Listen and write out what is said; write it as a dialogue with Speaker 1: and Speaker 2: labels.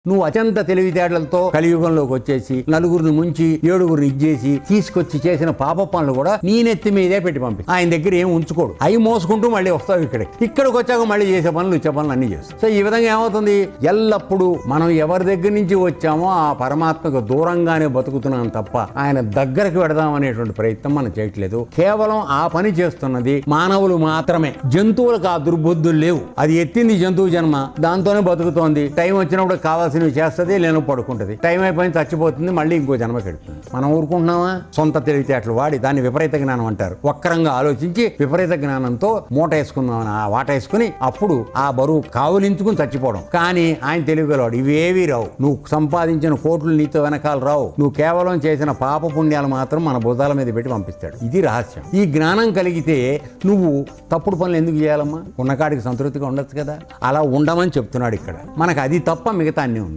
Speaker 1: నువ్వు అత్యంత తెలివితేటలతో కలియుగంలోకి వచ్చేసి నలుగురిని ముంచి 7గురిని ఇచ్చేసి తీసుకొచ్చి చేసిన పాప పనులు కూడా నీ నెత్తి మీదే పెట్టి పంపి. ఆయన దగ్గర ఏం ఉంచుకోడు, అవి మోసుకుంటూ మళ్ళీ వస్తావు ఇక్కడికి వచ్చాక మళ్ళీ చేసే పనులు ఇచ్చే పనులు అన్ని చేస్తావు. సో ఈ విధంగా ఏమవుతుంది, ఎల్లప్పుడూ మనం ఎవరి దగ్గర నుంచి వచ్చామో ఆ పరమాత్మకు దూరంగానే బతుకుతున్నాం తప్ప ఆయన దగ్గరకు పెడదాం అనేటువంటి ప్రయత్నం మనం చేయట్లేదు. కేవలం ఆ పని చేస్తున్నది మానవులు మాత్రమే. జంతువులకు ఆ దుర్బుద్ధులు లేవు. అది ఎత్తింది జంతువు జన్మ, దాంతోనే బతుకుతోంది. టైం వచ్చినప్పుడు కావాల్సినవి చేస్తుంది, లేను పడుకుంటుంది. టైం అయిపోయిన చచ్చిపోతుంది, మళ్ళీ ఇంకో జన్మ పెడుతుంది. మనం ఊరుకుంటున్నామా? సొంత తెలివితేటలు వాడి దాన్ని విపరీత జ్ఞానం అంటారు. వక్రంగా ఆలోచించి విపరీత జ్ఞానంతో మూట వేసుకుందామని ఆ వాట వేసుకుని అప్పుడు ఆ బరువు కావులించుకుని చచ్చిపోవడం. కానీ ఆయన తెలివిగలవాడు, ఇవేవీ రావు. నువ్వు సంపాదించిన కోట్లు నీతో వెనకాల రావు. నువ్వు కేవలం చేసిన పాప పుణ్యాలు మాత్రం మన భుజాల మీద పెట్టి పంపిస్తాడు. ఇది రహస్యం. ఈ జ్ఞానం కలిగితే నువ్వు తప్పుడు పనులు ఎందుకు చేయాలమ్మా? ఉన్నకాడికి సంతృప్తిగా ఉండొచ్చు కదా. అలా ఉండమని చెప్తున్నాడు ఇక్కడ. మనకు అది తప్ప మిగతా అన్ని